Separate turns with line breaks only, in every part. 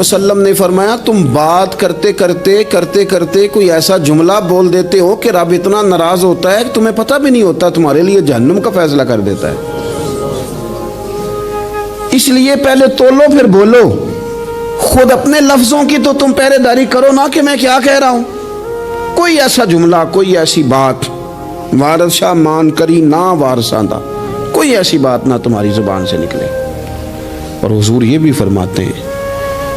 وسلم نے فرمایا تم بات کرتے کرتے کوئی ایسا جملہ بول دیتے ہو کہ رب اتنا ناراض ہوتا ہے کہ تمہیں پتہ بھی نہیں ہوتا، تمہارے لیے جہنم کا فیصلہ کر دیتا ہے۔ اس لیے پہلے تولو پھر بولو، خود اپنے لفظوں کی تو تم پہرے داری کرو نا کہ میں کیا کہہ رہا ہوں۔ کوئی ایسا جملہ، کوئی ایسی بات، وارث شاہ مان کری نہ وارثاں دا، کوئی ایسی بات نہ تمہاری زبان سے نکلے۔ اور حضور یہ بھی فرماتے ہیں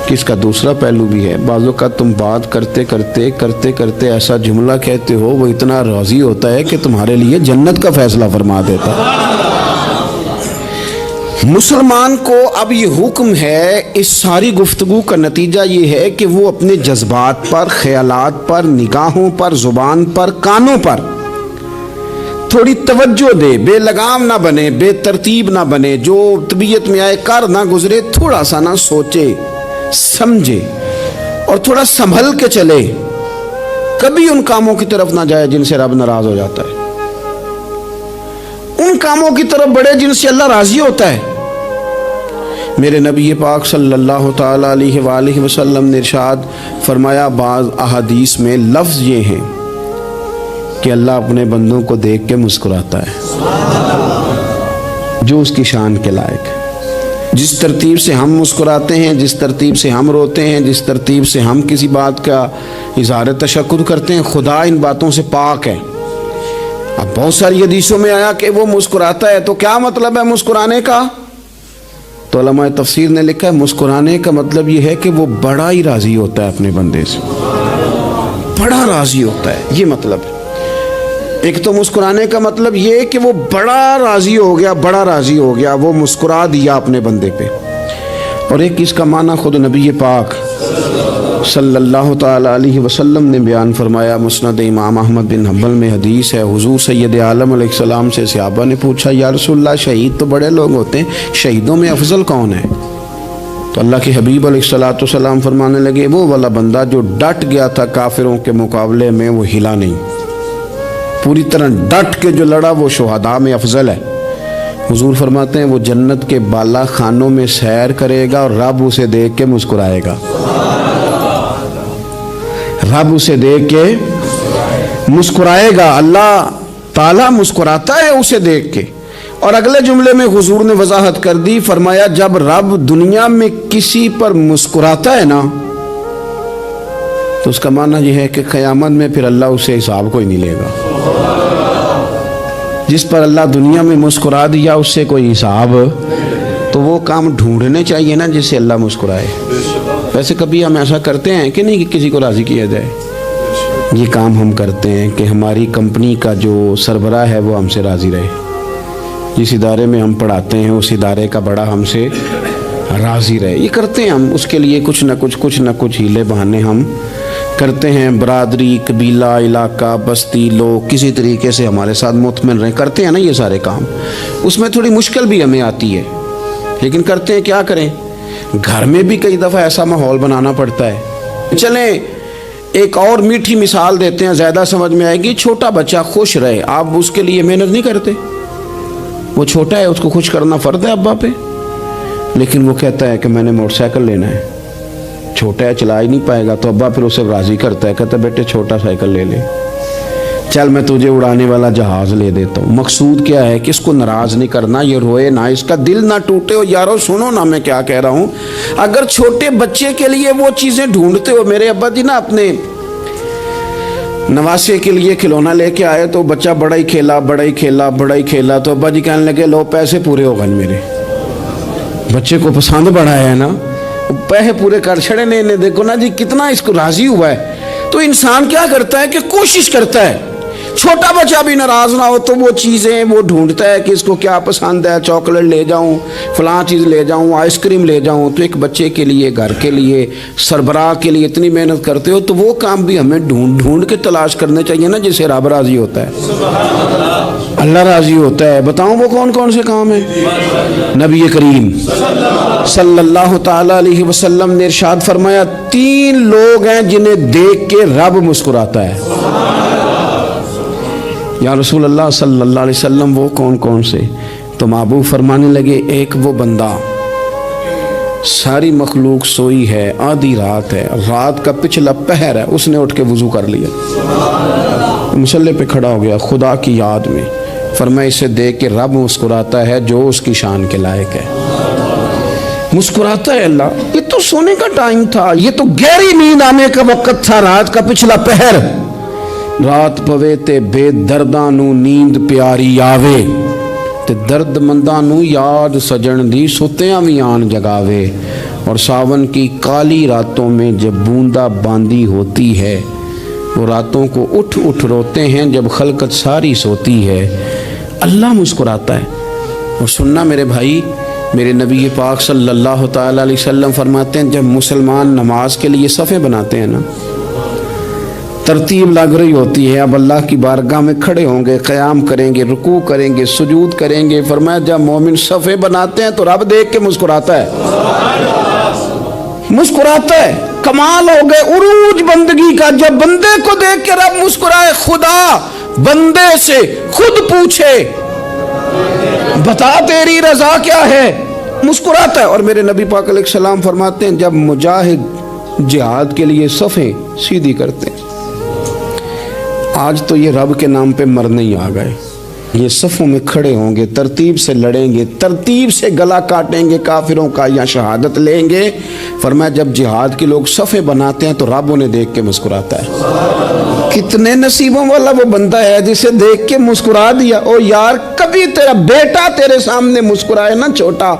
کہ اس کا دوسرا پہلو بھی ہے، بعض اوقات تم بات کرتے ایسا جملہ کہتے ہو وہ اتنا راضی ہوتا ہے کہ تمہارے لیے جنت کا فیصلہ فرما دیتا ہے۔ مسلمان کو اب یہ حکم ہے، اس ساری گفتگو کا نتیجہ یہ ہے کہ وہ اپنے جذبات پر، خیالات پر، نگاہوں پر، زبان پر، کانوں پر تھوڑی توجہ دے، بے لگام نہ بنے، بے ترتیب نہ بنے، جو طبیعت میں آئے کر نہ گزرے، تھوڑا سا نہ سوچے سمجھے اور تھوڑا سنبھل کے چلے، کبھی ان کاموں کی طرف نہ جائے جن سے رب ناراض ہو جاتا ہے، ان کاموں کی طرف بڑھے جن سے اللہ راضی ہوتا ہے۔ میرے نبی پاک صلی اللہ تعالی علیہ وآلہ وسلم نے ارشاد فرمایا، بعض احادیث میں لفظ یہ ہیں کہ اللہ اپنے بندوں کو دیکھ کے مسکراتا ہے جو اس کی شان کے لائق ہے۔ جس ترتیب سے ہم مسکراتے ہیں، جس ترتیب سے ہم روتے ہیں، جس ترتیب سے ہم کسی بات کا اظہار تشکر کرتے ہیں، خدا ان باتوں سے پاک ہے۔ اب بہت ساری حدیثوں میں آیا کہ وہ مسکراتا ہے، تو کیا مطلب ہے مسکرانے کا؟ تو علماء تفسیر نے لکھا ہے مسکرانے کا مطلب یہ ہے کہ وہ بڑا ہی راضی ہوتا ہے اپنے بندے سے، بڑا راضی ہوتا ہے، یہ مطلب ہے۔ ایک تو مسکرانے کا مطلب یہ کہ وہ بڑا راضی ہو گیا، وہ مسکرا دیا اپنے بندے پہ۔ اور ایک اس کا معنی خود نبی پاک صلی اللہ تعالی علیہ وسلم نے بیان فرمایا، مسند امام احمد بن حنبل میں حدیث ہے، حضور سید عالم علیہ السلام سے صحابہ نے پوچھا، یا رسول اللہ شہید تو بڑے لوگ ہوتے ہیں، شہیدوں میں افضل کون ہے؟ تو اللہ کے حبیب علیہ السلام فرمانے لگے، وہ والا بندہ جو ڈٹ گیا تھا کافروں کے مقابلے میں، وہ ہلا نہیں، پوری طرح ڈٹ کے جو لڑا وہ شہداء میں افضل ہے۔ حضور فرماتے ہیں وہ جنت کے بالا خانوں میں سیر کرے گا اور رب اسے دیکھ کے مسکرائے گا، رب اسے دیکھ کے مسکرائے گا، اللہ تعالیٰ مسکراتا ہے اسے دیکھ کے۔ اور اگلے جملے میں حضور نے وضاحت کر دی، فرمایا جب رب دنیا میں کسی پر مسکراتا ہے نا تو اس کا معنی یہ ہے کہ قیامت میں پھر اللہ اسے حساب کوئی نہیں لے گا۔ جس پر اللہ دنیا میں مسکرا دیا اس سے کوئی حساب، تو وہ کام ڈھونڈنے چاہیے نا جس سے اللہ مسکرائے۔ ویسے کبھی ہم ایسا کرتے ہیں کہ نہیں کہ کسی کو راضی کیا جائے؟ یہ کام ہم کرتے ہیں کہ ہماری کمپنی کا جو سربراہ ہے وہ ہم سے راضی رہے، جس ادارے میں ہم پڑھاتے ہیں اس ادارے کا بڑا ہم سے راضی رہے، یہ کرتے ہیں ہم، اس کے لیے کچھ نہ کچھ ہیلے بہانے ہم کرتے ہیں، برادری، قبیلہ، علاقہ، بستی، لوگ کسی طریقے سے ہمارے ساتھ مطمئن رہیں، کرتے ہیں نا یہ سارے کام۔ اس میں تھوڑی مشکل بھی ہمیں آتی ہے لیکن کرتے ہیں، کیا کریں؟ گھر میں بھی کئی دفعہ ایسا ماحول بنانا پڑتا ہے۔ چلیں ایک اور میٹھی مثال دیتے ہیں، زیادہ سمجھ میں آئے گی۔ چھوٹا بچہ خوش رہے، آپ اس کے لیے محنت نہیں کرتے، وہ چھوٹا ہے، اس کو خوش کرنا فرض ہے ابا پہ، لیکن وہ کہتا ہے کہ میں نے موٹر سائیکل لینا ہے، چھوٹا ہے چلا ہی نہیں پائے گا، تو ابا پھر اسے راضی کرتا ہے، کہتا ہے بیٹے چھوٹا سائیکل لے لے، چل میں تجھے اڑانے والا جہاز لے دیتا ہوں۔ مقصود کیا ہے کہ اس کو ناراض نہیں کرنا، یہ روئے نہ، اس کا دل نہ ٹوٹے۔ ہو یارو سنو نا میں کیا کہہ رہا ہوں، اگر چھوٹے بچے کے لیے وہ چیزیں ڈھونڈتے ہو، میرے ابا جی نا اپنے نواسے کے لیے کھلونا لے کے آئے تو بچہ بڑا ہی کھیلا، تو ابا جی کہنے لگے لو پیسے پورے ہو گئے میرے، بچے کو پسند بڑا ہے نا، پیسے پورے کر چھڑے نے، دیکھو نا جی کتنا اس کو راضی ہوا ہے۔ تو انسان کیا کرتا ہے کہ کوشش کرتا ہے چھوٹا بچہ بھی ناراض نہ ہو، تو وہ چیزیں وہ ڈھونڈتا ہے کہ اس کو کیا پسند ہے، چاکلیٹ لے جاؤں، فلاں چیز لے جاؤں، آئس کریم لے جاؤں۔ تو ایک بچے کے لیے، گھر کے لیے، سربراہ کے لیے اتنی محنت کرتے ہو، تو وہ کام بھی ہمیں ڈھونڈ کے تلاش کرنے چاہیے نا جس سے رب راضی ہوتا ہے، اللہ راضی ہوتا ہے۔ بتاؤں وہ کون سے کام ہیں؟ نبی کریم صلی اللہ تعالی علیہ وسلم نے ارشاد فرمایا، 3 لوگ ہیں جنہیں دیکھ کے رب مسکراتا ہے۔ یا رسول اللہ صلی اللہ علیہ وسلم وہ کون سے؟ تو محبوب فرمانے لگے، ایک وہ بندہ ساری مخلوق سوئی ہے، آدھی رات ہے، رات کا پچھلا پہر ہے، اس نے اٹھ کے وضو کر لیا، مصلی پہ کھڑا ہو گیا خدا کی یاد میں۔ فرمایا اسے دیکھ کے رب مسکراتا ہے جو اس کی شان کے لائق ہے، مسکراتا ہے اللہ، یہ تو سونے کا ٹائم تھا، یہ تو گہری نیند آنے کا وقت تھا، رات کا پچھلا پہر، رات پوے تے بے درداں نو نیند پیاری آوے تے درد منداں نو یاد سجن دی ستیاں وی آن جگاوے، اور ساون کی کالی راتوں میں جب بوندا باندی ہوتی ہے، وہ راتوں کو اٹھ اٹھ روتے ہیں جب خلقت ساری سوتی ہے، اللہ مسکراتا ہے۔ اور سننا میرے بھائی، میرے نبی پاک صلی اللہ تعالی علیہ وسلم فرماتے ہیں جب مسلمان نماز کے لیے صفیں بناتے ہیں نا، ترتیب لگ رہی ہوتی ہے، اب اللہ کی بارگاہ میں کھڑے ہوں گے، قیام کریں گے، رکوع کریں گے، سجود کریں گے، فرمایا جب مومن صفیں بناتے ہیں تو رب دیکھ کے مسکراتا ہے، مسکراتا ہے۔ کمال ہو گئے عروج بندگی کا، جب بندے کو دیکھ کے رب مسکرائے، خدا بندے سے خود پوچھے بتا تیری رضا کیا ہے، مسکراتا ہے۔ اور میرے نبی پاک علیہ السلام فرماتے ہیں جب مجاہد جہاد کے لیے صفیں سیدھی کرتے ہیں، آج تو یہ رب کے نام پہ مرنے ہی آ گئے، یہ صفوں میں کھڑے ہوں گے، ترتیب سے لڑیں گے، ترتیب سے گلا کاٹیں گے کافروں کا یا شہادت لیں گے۔ فرمایا جب جہاد کے لوگ صفیں بناتے ہیں تو رب انہیں دیکھ کے مسکراتا ہے۔ کتنے نصیبوں والا وہ بندہ ہے جسے دیکھ کے مسکرا دیا۔ او یار کبھی تیرا بیٹا تیرے سامنے مسکرائے نا چھوٹا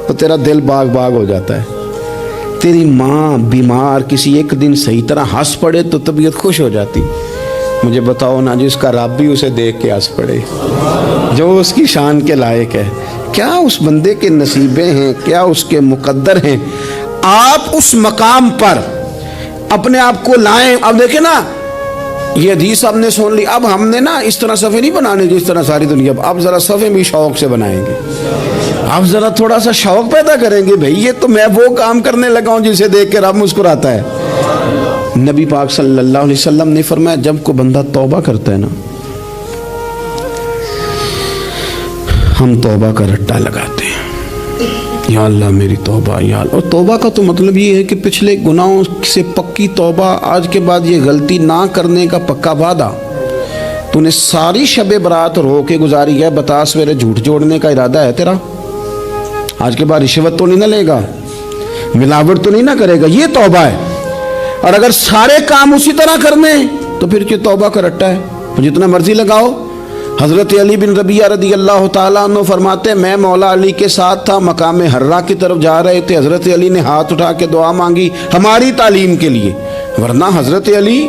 تو تیرا دل باغ باغ ہو جاتا ہے۔ تیری ماں بیمار کسی ایک دن صحیح طرح ہنس پڑے تو طبیعت خوش ہو جاتی۔ مجھے بتاؤ نا جس کا رب بھی اسے دیکھ کے ہنس پڑے، جو اس کی شان کے لائق ہے، کیا اس بندے کے نصیبیں ہیں، کیا اس کے مقدر ہیں۔ آپ اس مقام پر اپنے آپ کو لائیں۔ اب دیکھیں نا یہ حدیث آپ نے سن لی، اب ہم نے نا اس طرح صفحے نہیں بنانے جس طرح ساری دنیا، اب ذرا صفحے بھی شوق سے بنائیں گے، اب ذرا تھوڑا سا شوق پیدا کریں گے، بھئی یہ تو میں وہ کام کرنے لگا ہوں جسے دیکھ کے رب مسکراتا ہے۔ نبی پاک صلی اللہ علیہ وسلم نے فرمایا جب کوئی بندہ توبہ کرتا ہے نا، ہم توبہ کا رٹا لگاتے ہیں، یا اللہ میری توبہ یا اللہ۔ اور توبہ کا تو مطلب یہ ہے کہ پچھلے گناہوں سے پکی توبہ، آج کے بعد یہ غلطی نہ کرنے کا پکا وعدہ۔ تو نے ساری شب برات رو کے گزاری ہے، بتا سویرے جھوٹ جوڑنے کا ارادہ ہے تیرا، آج کے بعد رشوت تو نہیں نہ لے گا، ملاوٹ تو نہیں نہ کرے گا، یہ توبہ ہے۔ اور اگر سارے کام اسی طرح کرنے تو پھر کیا توبہ کا رٹا ہے، جتنا مرضی لگاؤ۔ حضرت علی بن ربیعہ رضی اللہ تعالیٰ عنہ فرماتے ہیں میں مولا علی کے ساتھ تھا، مقام حرہ کی طرف جا رہے تھے، حضرت علی نے ہاتھ اٹھا کے دعا مانگی ہماری تعلیم کے لیے، ورنہ حضرت علی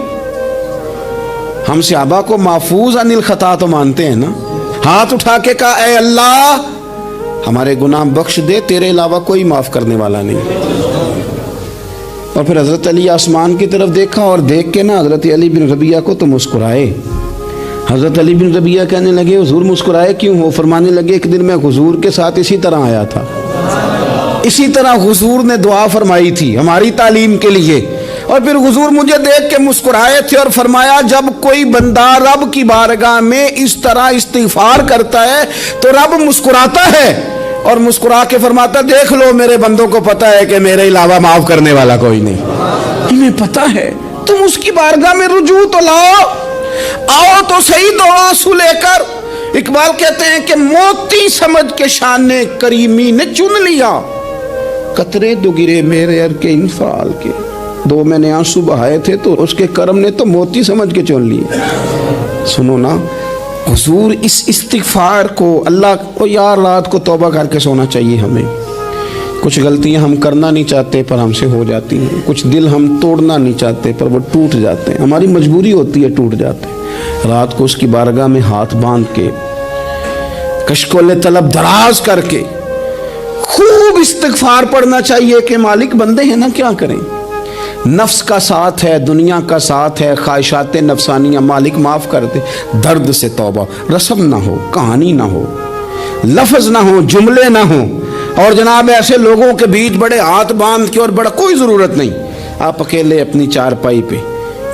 ہم صحابہ کو محفوظ عن الخطا تو مانتے ہیں نا، ہاتھ اٹھا کے کہا اے اللہ ہمارے گناہ بخش دے، تیرے علاوہ کوئی معاف کرنے والا نہیں۔ اور پھر حضرت علی آسمان کی طرف دیکھا اور دیکھ کے نا حضرت علی بن ربیعہ کو تو مسکرائے۔ حضرت علی بن ربیعہ کہنے لگے حضور مسکرائے کیوں ہو؟ فرمانے لگے ایک دن میں حضور کے ساتھ اسی طرح آیا تھا، اسی طرح حضور نے دعا فرمائی تھی ہماری تعلیم کے لیے، اور پھر حضور مجھے دیکھ کے مسکرائے تھے اور فرمایا جب کوئی بندہ رب کی بارگاہ میں اس طرح استغفار کرتا ہے تو رب مسکراتا ہے، اور مسکرا کے فرماتا دیکھ لو میرے بندوں کو پتا ہے کہ میرے علاوہ معاف کرنے والا کوئی نہیں، انہیں پتا ہے، تم اس کی بارگاہ میں رجوع تو لاؤ، آؤ تو صحیح دو آنسو لے کر۔ اقبال کہتے ہیں کہ موتی سمجھ کے شان کریمی نے چن لیا، قطرے دو گرے میرے ار کے انفعال کے، دو میں نے آنسو بہائے تھے تو اس کے کرم نے تو موتی سمجھ کے چن لیے۔ سنو نا حضور اس استغفار کو اللہ کو یار رات کو توبہ کر کے سونا چاہیے ہمیں۔ کچھ غلطیاں ہم کرنا نہیں چاہتے پر ہم سے ہو جاتی ہیں، کچھ دل ہم توڑنا نہیں چاہتے پر وہ ٹوٹ جاتے ہیں، ہماری مجبوری ہوتی ہے ٹوٹ جاتے ہیں۔ رات کو اس کی بارگاہ میں ہاتھ باندھ کے کشکول طلب دراز کر کے خوب استغفار پڑھنا چاہیے کہ مالک بندے ہیں نا کیا کریں، نفس کا ساتھ ہے، دنیا کا ساتھ ہے، خواہشات نفسانیہ، مالک معاف کر دے۔ درد سے توبہ، رسم نہ ہو، کہانی نہ ہو، لفظ نہ ہو، جملے نہ ہو، اور جناب ایسے لوگوں کے بیچ بڑے ہاتھ باندھ کے اور بڑا کوئی ضرورت نہیں، آپ اکیلے اپنی چارپائی پہ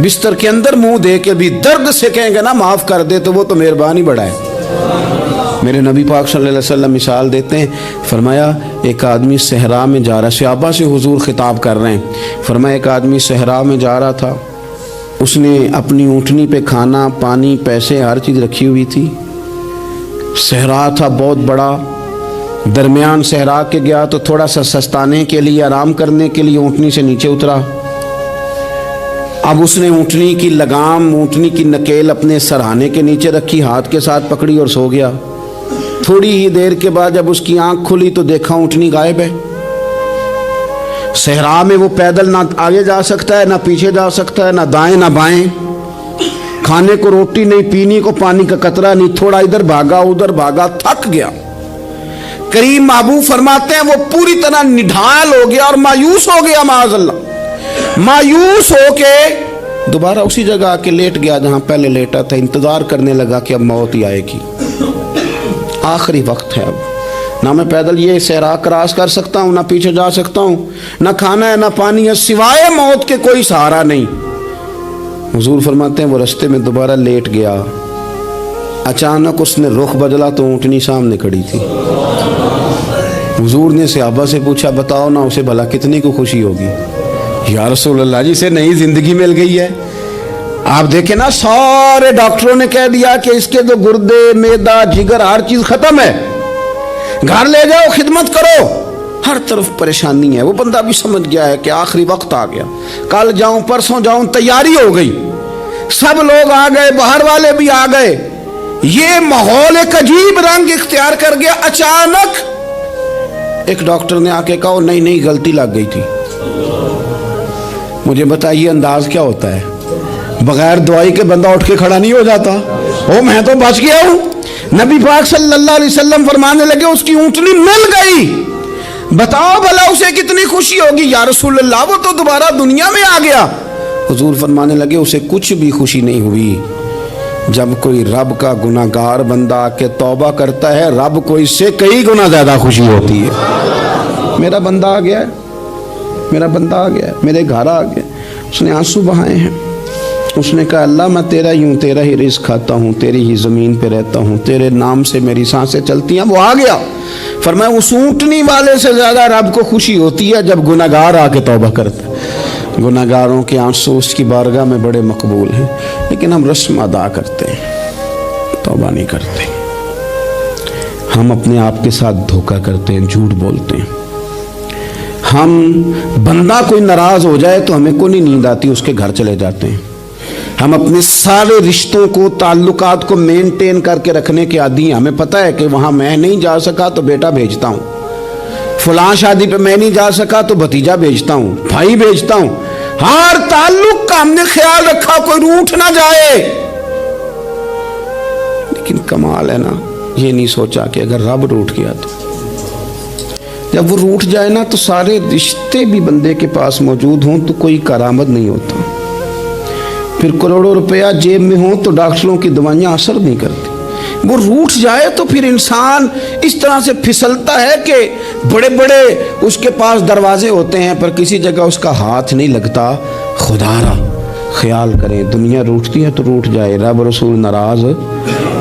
بستر کے اندر منہ دے کے بھی درد سے کہیں گے نا معاف کر دے تو وہ تو مہربانی بڑا ہے، میرے نبی پاک صلی اللہ علیہ وسلم مثال دیتے ہیں، فرمایا ایک آدمی صحرا میں جا رہا، صحابہ سے حضور خطاب کر رہے ہیں، فرمایا ایک آدمی صحرا میں جا رہا تھا، اس نے اپنی اونٹنی پہ کھانا پانی پیسے ہر چیز رکھی ہوئی تھی، صحرا تھا بہت بڑا، درمیان صحرا کے گیا تو تھوڑا سا سستانے کے لیے آرام کرنے کے لیے اونٹنی سے نیچے اترا، اب اس نے اونٹنی کی لگام اونٹنی کی نکیل اپنے سرہانے کے نیچے رکھی، ہاتھ کے ساتھ پکڑی اور سو گیا۔ تھوڑی ہی دیر کے بعد جب اس کی آنکھ کھلی تو دیکھا اونٹنی غائب ہے۔ صحرا میں وہ پیدل نہ آگے جا سکتا ہے نہ پیچھے جا سکتا ہے، نہ دائیں نہ بائیں، کھانے کو روٹی نہیں، پینے کو پانی کا قطرہ نہیں، تھوڑا ادھر بھاگا ادھر بھاگا، تھک گیا۔ کریم محبوب فرماتے ہیں وہ پوری طرح نڈھال ہو گیا اور مایوس ہو گیا، معاذ اللہ، مایوس ہو کے دوبارہ اسی جگہ آ کے لیٹ گیا جہاں پہلے لیٹا تھا، انتظار کرنے لگا کہ اب موت ہی آئے گی، آخری وقت ہے، اب نہ میں پیدل یہ صحرا کراس کر سکتا ہوں، نہ پیچھے جا سکتا ہوں، نہ کھانا ہے نہ پانی ہے، سوائے موت کے کوئی سہارا نہیں۔ حضور فرماتے ہیں وہ رستے میں دوبارہ لیٹ گیا، اچانک اس نے رخ بدلا تو اونٹنی سامنے کھڑی تھی۔ حضور نے صحابہ سے پوچھا بتاؤ نا اسے بھلا کتنی کو خوشی ہوگی؟ یا رسول اللہ جی سے نئی زندگی مل گئی ہے۔ آپ دیکھیں نا سارے ڈاکٹروں نے کہہ دیا کہ اس کے جو گردے معدہ جگر ہر چیز ختم ہے، گھر لے جاؤ خدمت کرو، ہر طرف پریشانی ہے۔ وہ بندہ بھی سمجھ گیا ہے کہ آخری وقت آ گیا، کل جاؤں پرسوں جاؤں، تیاری ہو گئی، سب لوگ آ گئے، باہر والے بھی آ گئے، یہ ماحول ایک عجیب رنگ اختیار کر گیا۔ اچانک ایک ڈاکٹر نے آ کے کہا نہیں نہیں غلطی لگ گئی تھی۔ مجھے بتائیے انداز کیا ہوتا ہے؟ بغیر دوائی کے بندہ اٹھ کے کھڑا نہیں ہو جاتا، او میں تو بچ گیا ہوں۔ نبی پاک صلی اللہ علیہ وسلم فرمانے لگے اس کی اونٹنی مل گئی، بتاؤ بھلا اسے کتنی خوشی ہوگی؟ یا رسول اللہ وہ تو دوبارہ دنیا میں آ گیا۔ حضور فرمانے لگے اسے کچھ بھی خوشی نہیں ہوئی۔ جب کوئی رب کا گناہ گار بندہ آ کے توبہ کرتا ہے، رب کو اس سے کئی گنا زیادہ خوشی ہوتی ہے۔ میرا بندہ آ گیا ہے، میرا بندہ آ گیا ہے، میرے گھر آ گیا۔ اس نے آنسو بہائے ہیں، اس نے کہا اللہ میں تیرا ہی ہوں، تیرا ہی رزق کھاتا ہوں، تیری ہی زمین پہ رہتا ہوں، تیرے نام سے میری سانسیں چلتی ہیں۔ وہ آ گیا۔ فرمایا اس اونٹنی والے سے زیادہ رب کو خوشی ہوتی ہے جب گناہ گار آ کے توبہ کرتا ہے۔ گناہ گاروں کے آنسو اس کی بارگاہ میں بڑے مقبول ہیں، لیکن ہم رسم ادا کرتے ہیں، توبہ نہیں کرتے۔ ہم اپنے آپ کے ساتھ دھوکہ کرتے ہیں، جھوٹ بولتے ہیں۔ ہم بندہ کوئی ناراض ہو جائے تو ہمیں کو نہیں نیند آتی، اس کے گھر چلے جاتے ہیں۔ ہم اپنے سارے رشتوں کو تعلقات کو مینٹین کر کے رکھنے کے عادی ہیں۔ ہمیں پتہ ہے کہ وہاں میں نہیں جا سکا تو بیٹا بھیجتا ہوں، فلاں شادی پہ میں نہیں جا سکا تو بھتیجا بھیجتا ہوں، بھائی بھیجتا ہوں۔ ہر تعلق کا ہم نے خیال رکھا کوئی روٹھ نہ جائے، لیکن کمال ہے نا یہ نہیں سوچا کہ اگر رب روٹھ گیا تو جب وہ روٹھ جائے نا تو سارے رشتے بھی بندے کے پاس موجود ہوں تو کوئی کارآمد نہیں ہوتا، پھر کروڑوں روپیہ جیب میں ہوں تو ڈاکٹروں کی دوائیاں اثر نہیں کرتی۔ وہ روٹھ جائے تو پھر انسان اس طرح سے پھسلتا ہے کہ بڑے بڑے اس کے پاس دروازے ہوتے ہیں پر کسی جگہ اس کا ہاتھ نہیں لگتا۔ خدا را خیال کریں، دنیا روٹھتی ہے تو روٹھ جائے، رب رسول ناراض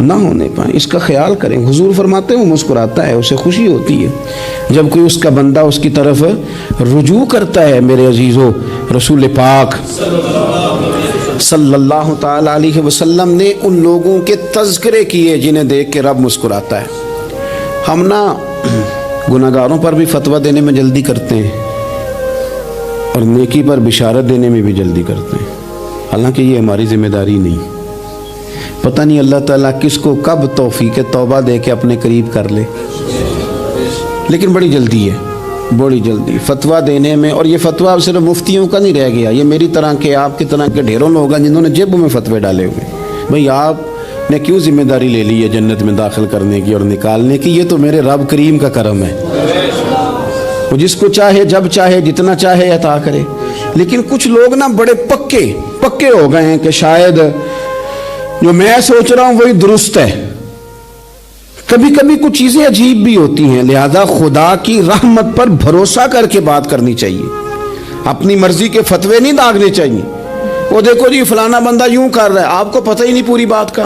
نہ ہونے پائیں، اس کا خیال کریں۔ حضور فرماتے ہیں وہ مسکراتا ہے، اسے خوشی ہوتی ہے جب کوئی اس کا بندہ اس کی طرف رجوع کرتا ہے۔ میرے عزیزو، رسول پاک صلی اللہ تعالی علیہ وسلم نے ان لوگوں کے تذکرے کیے جنہیں دیکھ کے رب مسکراتا ہے۔ ہم نا گناہ گاروں پر بھی فتویٰ دینے میں جلدی کرتے ہیں اور نیکی پر بشارت دینے میں بھی جلدی کرتے ہیں، حالانکہ یہ ہماری ذمہ داری نہیں۔ پتہ نہیں اللہ تعالیٰ کس کو کب توفیق توبہ دے کے اپنے قریب کر لے، لیکن بڑی جلدی ہے، بڑی جلدی فتویٰ دینے میں۔ اور یہ فتویٰ صرف مفتیوں کا نہیں رہ گیا، یہ میری طرح کے آپ کی طرح کے ڈھیروں لوگ ہیں جنہوں نے جیبوں میں فتوے ڈالے ہوئے۔ بھئی آپ نے کیوں ذمہ داری لے لی ہے جنت میں داخل کرنے کی اور نکالنے کی؟ یہ تو میرے رب کریم کا کرم ہے، وہ جس کو چاہے جب چاہے جتنا چاہے عطا کرے۔ لیکن کچھ لوگ نا بڑے پکے ہو گئے ہیں کہ شاید جو میں سوچ رہا ہوں وہی درست ہے۔ کبھی کبھی کچھ چیزیں عجیب بھی ہوتی ہیں، لہذا خدا کی رحمت پر بھروسہ کر کے بات کرنی چاہیے، اپنی مرضی کے فتوے نہیں داغنے چاہیے۔ وہ دیکھو جی فلانا بندہ یوں کر رہا ہے، آپ کو پتہ ہی نہیں پوری بات کا،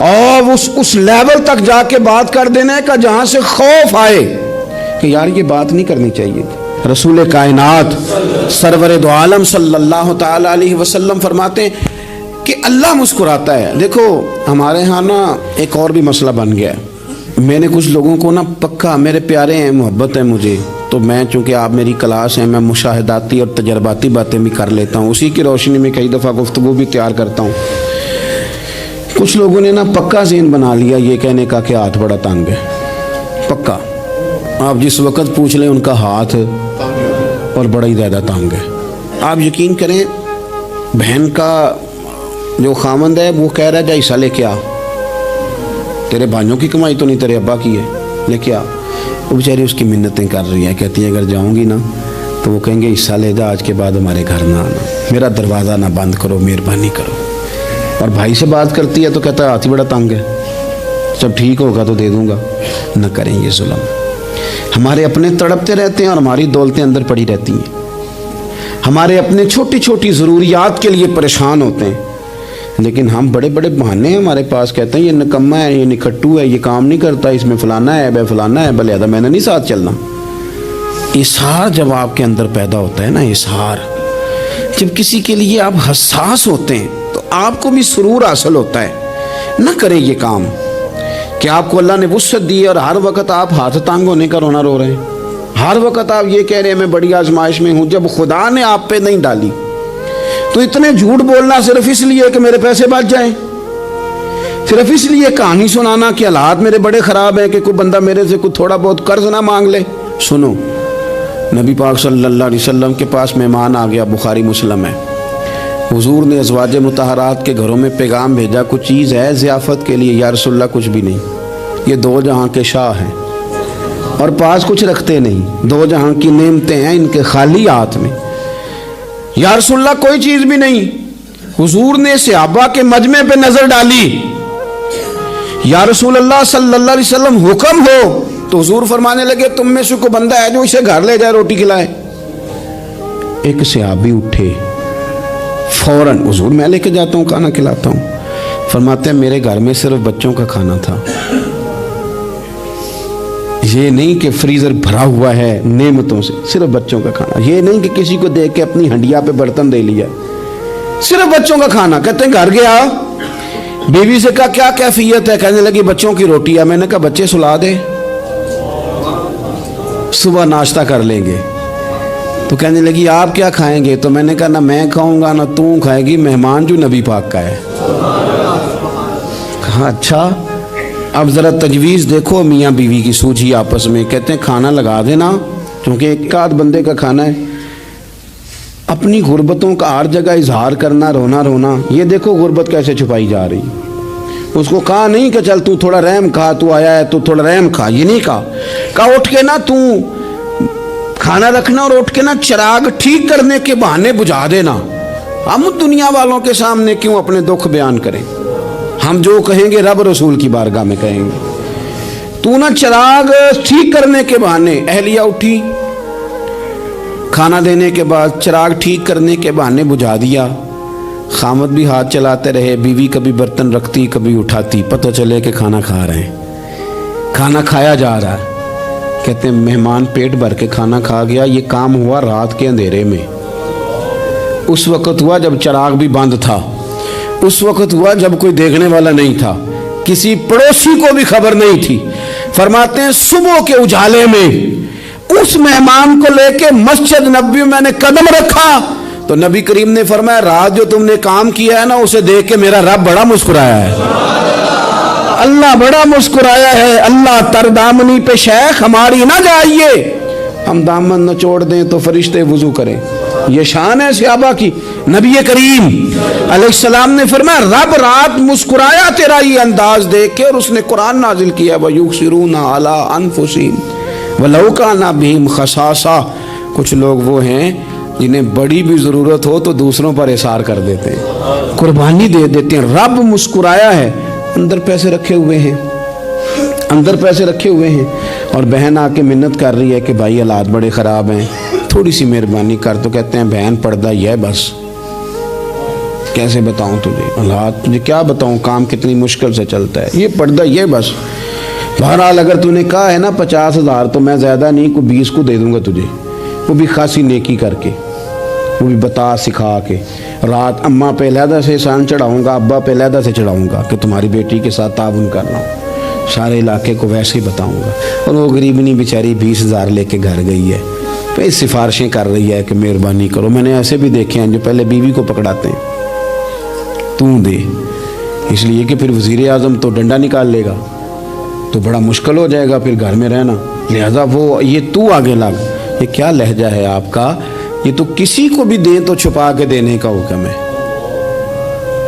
اور اس لیول تک جا کے بات کر دینے کا جہاں سے خوف آئے کہ یار یہ بات نہیں کرنی چاہیے تھی۔ رسول کائنات سرور دو عالم صلی اللہ تعالی علیہ وسلم فرماتے ہیں کہ اللہ مسکراتا ہے۔ دیکھو ہمارے ہاں نا ایک اور بھی مسئلہ بن گیا ہے، میں نے کچھ لوگوں کو نا پکا، میرے پیارے ہیں، محبت ہے مجھے، تو میں چونکہ آپ میری کلاس ہیں، میں مشاہداتی اور تجرباتی باتیں بھی کر لیتا ہوں، اسی کی روشنی میں کئی دفعہ گفتگو بھی تیار کرتا ہوں۔ کچھ لوگوں نے نا پکا ذہن بنا لیا یہ کہنے کا کہ ہاتھ بڑا تنگ ہے، پکا آپ جس وقت پوچھ لیں ان کا ہاتھ اور بڑا ہی زیادہ تنگ ہے۔ آپ یقین کریں بہن کا جو خامند ہے وہ کہہ رہا ہے جا حصہ لے کے آ، تیرے بھائیوں کی کمائی تو نہیں تیرے ابا کی ہے، لے کے آ۔ وہ بیچاری اس کی منتیں کر رہی ہیں، کہتی ہے اگر جاؤں گی نا تو وہ کہیں گے حصہ لے جا، آج کے بعد ہمارے گھر نہ آنا، میرا دروازہ نہ بند کرو، مہربانی کرو۔ اور بھائی سے بات کرتی ہے تو کہتا ہے ہاتھ ہی بڑا تنگ ہے، جب ٹھیک ہوگا تو دے دوں گا۔ نہ کریں یہ ظلم، ہمارے اپنے تڑپتے رہتے ہیں اور ہماری دولتیں اندر پڑی رہتی ہیں، ہمارے اپنے چھوٹی چھوٹی ضروریات کے لیے پریشان ہوتے ہیں، لیکن ہم بڑے بڑے بہانے ہیں ہمارے پاس، کہتے ہیں یہ نکما ہے، یہ نکھٹو ہے، یہ کام نہیں کرتا، اس میں فلانا ہے، بے فلانا ہے، بلے میں نے نہیں ساتھ چلنا۔ اظہار جب آپ کے اندر پیدا ہوتا ہے نا، اظہار جب کسی کے لیے آپ حساس ہوتے ہیں تو آپ کو بھی سرور حاصل ہوتا ہے۔ نہ کریں یہ کام کہ آپ کو اللہ نے وسعت دی اور ہر وقت آپ ہاتھ تانگ ہونے کا رونا رو رہے ہیں، ہر وقت آپ یہ کہہ رہے ہیں میں بڑی آزمائش میں ہوں، جب خدا نے آپ پہ نہیں ڈالی تو اتنے جھوٹ بولنا صرف اس لیے کہ میرے پیسے بچ جائیں، صرف اس لیے کہانی سنانا کہ حالات میرے بڑے خراب ہیں کہ کوئی بندہ میرے سے کوئی تھوڑا بہت قرض نہ مانگ لے۔ سنو، نبی پاک صلی اللہ علیہ وسلم کے پاس مہمان آ گیا، بخاری مسلم ہے، حضور نے ازواج مطہرات کے گھروں میں پیغام بھیجا کچھ چیز ہے ضیافت کے لیے، یا رسول اللہ کچھ بھی نہیں، یہ دو جہاں کے شاہ ہیں اور پاس کچھ رکھتے نہیں، دو جہاں کی نعمتیں ہیں ان کے خالی ہاتھ میں، یا رسول اللہ کوئی چیز بھی نہیں۔ حضور نے صحابہ کے مجمع پہ نظر ڈالی، یا رسول اللہ صلی اللہ علیہ وسلم حکم ہو، تو حضور فرمانے لگے تم میں سے کوئی بندہ ہے جو اسے گھر لے جائے روٹی کھلائے۔ ایک صحابی اٹھے فوراً، حضور میں لے کے جاتا ہوں کھانا کھلاتا ہوں، فرماتے ہیں میرے گھر میں صرف بچوں کا کھانا تھا، یہ نہیں کہ فریزر بھرا ہوا ہے نعمتوں سے، صرف بچوں کا کھانا، یہ نہیں کہ کسی کو دیکھ کے اپنی ہنڈیا پہ برتن دے لیا، صرف بچوں کا کھانا۔ کہتے ہیں گھر گیا، بیوی سے کہا کیا کیفیت ہے، کہنے لگی بچوں کی روٹی ہے۔ میں نے کہا بچے سلا دے، صبح ناشتہ کر لیں گے۔ تو کہنے لگی آپ کیا کھائیں گے؟ تو میں نے کہا نہ میں کھاؤں گا نہ تو کھائے گی، مہمان جو نبی پاک کا ہے۔ کہا اچھا، اب ذرا تجویز دیکھو میاں بیوی کی سوجھی آپس میں۔ کہتے ہیں کھانا لگا دینا، کیونکہ ایک آدھ بندے کا کھانا ہے۔ اپنی غربتوں کا ہر جگہ اظہار کرنا، رونا رونا، یہ دیکھو غربت کیسے چھپائی جا رہی۔ اس کو کہا نہیں کہ چل تو تھوڑا رحم کھا، تو آیا ہے تو تھوڑا رحم کھا، یہ نہیں کہا اٹھ کے نا تو کھانا رکھنا اور اٹھ کے نا چراغ ٹھیک کرنے کے بہانے بجھا دینا۔ ہم دنیا والوں کے سامنے کیوں اپنے دکھ بیان کریں؟ ہم جو کہیں گے رب رسول کی بارگاہ میں کہیں گے۔ تو نا چراغ ٹھیک کرنے کے بہانے، اہلیہ اٹھی کھانا دینے کے بعد چراغ ٹھیک کرنے کے بہانے بجھا دیا۔ خامد بھی ہاتھ چلاتے رہے، بیوی کبھی برتن رکھتی کبھی اٹھاتی، پتہ چلے کہ کھانا کھا رہے ہیں، کھانا کھایا جا رہا ہے۔ کہتے ہیں مہمان پیٹ بھر کے کھانا کھا گیا۔ یہ کام ہوا رات کے اندھیرے میں، اس وقت ہوا جب چراغ بھی بند تھا، اس وقت ہوا جب کوئی دیکھنے والا نہیں تھا، کسی پڑوسی کو بھی خبر نہیں تھی۔ فرماتے ہیں صبح کے اجالے میں اس مہمان کو لے کے مسجد نبوی میں نے قدم رکھا تو نبی کریم نے فرمایا رات جو تم نے کام کیا ہے نا اسے دیکھ کے میرا رب بڑا مسکرایا ہے، اللہ بڑا مسکرایا ہے۔ اللہ تر دامنی پہ شیخ ہماری نہ جائیے، ہم دامن نہ چھوڑ دیں تو فرشتے وضو کریں، یہ شان ہے صحابہ کی۔ نبی کریم علیہ السلام نے فرمایا رب رات مسکرایا تیرا یہ انداز دیکھ کے، اور اس نے قرآن نازل کیا وَيُؤْثِرُونَ عَلَىٰ أَنفُسِهِمْ وَلَوْ كَانَ بِهِمْ خَصَاصَةٌ۔ کچھ لوگ وہ ہیں جنہیں بڑی بھی ضرورت ہو تو دوسروں پر اثار کر دیتے ہیں، قربانی دے دیتے ہیں۔ رب مسکرایا ہے، اندر پیسے رکھے ہوئے ہیں، اندر پیسے رکھے ہوئے ہیں، اور بہن آ کے منت کر رہی ہے کہ بھائی حالات بڑے خراب ہیں، تھوڑی سی مہربانی کر۔ تو کہتے ہیں بہن پردہ ہی ہے بس، کیسے بتاؤں تجھے حالات، تجھے کیا بتاؤں، کام کتنی مشکل سے چلتا ہے، یہ پردہ یہ بس۔ بہرحال اگر تو نے کہا ہے نا 50,000 تو میں زیادہ نہیں، کوئی 20 کو دے دوں گا تجھے، وہ بھی خاصی نیکی کر کے، وہ بھی بتا سکھا کے۔ رات اماں پہ علیحدہ سے احسان چڑھاؤں گا، ابا پہ علیحدہ سے چڑھاؤں گا کہ تمہاری بیٹی کے ساتھ تعاون کر رہا ہوں، سارے علاقے کو ویسے ہی بتاؤں گا۔ اور وہ غریبنی بیچاری 20,000 لے کے گھر گئی ہے، پھر سفارشیں کر رہی ہے کہ مہربانی کرو۔ میں نے ایسے بھی دیکھے ہیں جو پہلے بیوی کو پکڑاتے ہیں، تو دے، اس لیے کہ پھر وزیر اعظم تو ڈنڈا نکال لے گا تو بڑا مشکل ہو جائے گا پھر گھر میں رہنا، لہذا وہ یہ تو آگے لگ۔ یہ کیا لہجہ ہے آپ کا؟ یہ تو کسی کو بھی دیں تو چھپا کے دینے کا حکم ہے،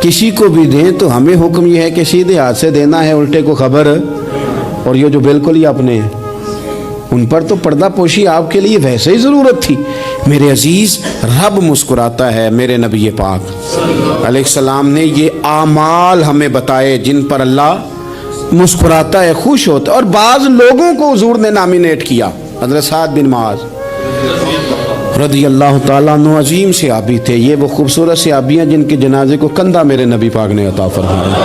کسی کو بھی دیں تو ہمیں حکم یہ ہے کہ سیدھے ہاتھ سے دینا ہے، الٹے کو خبر۔ اور یہ جو بالکل ہی اپنے ہیں ان پر تو پردہ پوشی آپ کے لیے ویسے ہی ضرورت تھی۔ میرے عزیز، رب مسکراتا ہے۔ میرے نبی پاک علیہ السلام نے یہ اعمال ہمیں بتائے جن پر اللہ مسکراتا ہے، خوش ہوتا ہے۔ اور بعض لوگوں کو حضور نے نامینیٹ کیا۔ حضرت سعد بن معاذ رضی اللہ تعالیٰ عنہ عظیم صحابی تھے، یہ وہ خوبصورت صحابی ہیں جن کے جنازے کو کندھا میرے نبی پاک نے عطا فرمایا،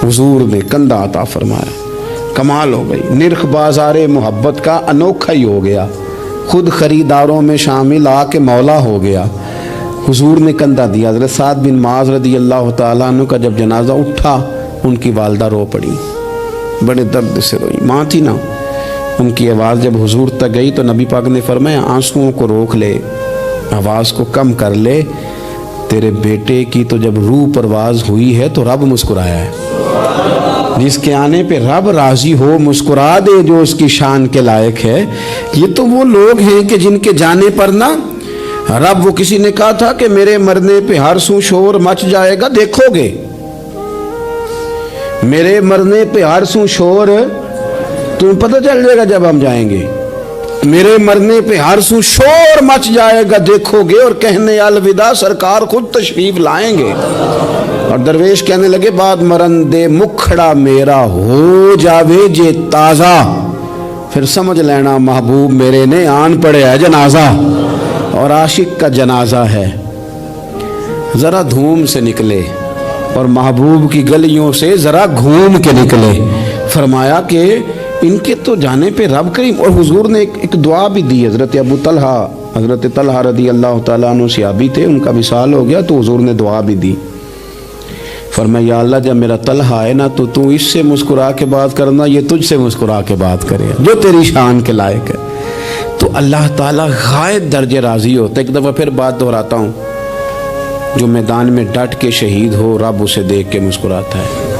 حضور نے کندھا عطا فرمایا۔ کمال ہو گئی، نرخ بازار محبت کا انوکھا ہی ہو گیا، خود خریداروں میں شامل آ کے مولا ہو گیا۔ حضور نے کندھا دیا۔ حضرت سعد بن معاذ رضی اللہ تعالیٰ عنہ کا جب جنازہ اٹھا، ان کی والدہ رو پڑی، بڑے درد سے روئی، ماں تھی نا۔ ان کی آواز جب حضور تک گئی تو نبی پاک نے فرمایا آنسوؤں کو روک لے، آواز کو کم کر لے، تیرے بیٹے کی تو جب روح پرواز ہوئی ہے تو رب مسکرایا ہے۔ جس کے آنے پہ رب راضی ہو، مسکرا دے جو اس کی شان کے لائق ہے۔ یہ تو وہ لوگ ہیں کہ جن کے جانے پر نا رب، وہ کسی نے کہا تھا کہ میرے مرنے پہ ہر سو شور مچ جائے گا، دیکھو گے میرے مرنے پہ ہر سو شور، تمہیں پتہ چل جائے گا جب ہم جائیں گے، میرے مرنے پہ ہر سو شور مچ جائے گا، دیکھو گے، اور کہنے الوداع سرکار خود تشریف لائیں گے۔ اور درویش کہنے لگے بعد مرندے مکھڑا میرا ہو جاوے جے تازہ، پھر سمجھ لینا محبوب میرے نے آن پڑے ہے جنازہ۔ اور عاشق کا جنازہ ہے، ذرا دھوم سے نکلے اور محبوب کی گلیوں سے ذرا گھوم کے نکلے۔ فرمایا کہ ان کے تو جانے پہ رب کریم۔ اور حضور نے ایک دعا بھی دی۔ حضرت ابو طلحہ، حضرت طلحہ رضی اللہ تعالیٰ عنہ صحابی تھے، ان کا وصال ہو گیا تو حضور نے دعا بھی دی۔ فرمایا یا اللہ جب میرا طلحہ ہے نا تو اس سے مسکرا کے بات کرنا، یہ تجھ سے مسکرا کے بات کرے جو تیری شان کے لائق ہے۔ تو اللہ تعالیٰ غائب درجے راضی ہوتا ہے۔ ایک دفعہ پھر بات دہراتا ہوں، جو میدان میں ڈٹ کے شہید ہو رب اسے دیکھ کے مسکراتا ہے۔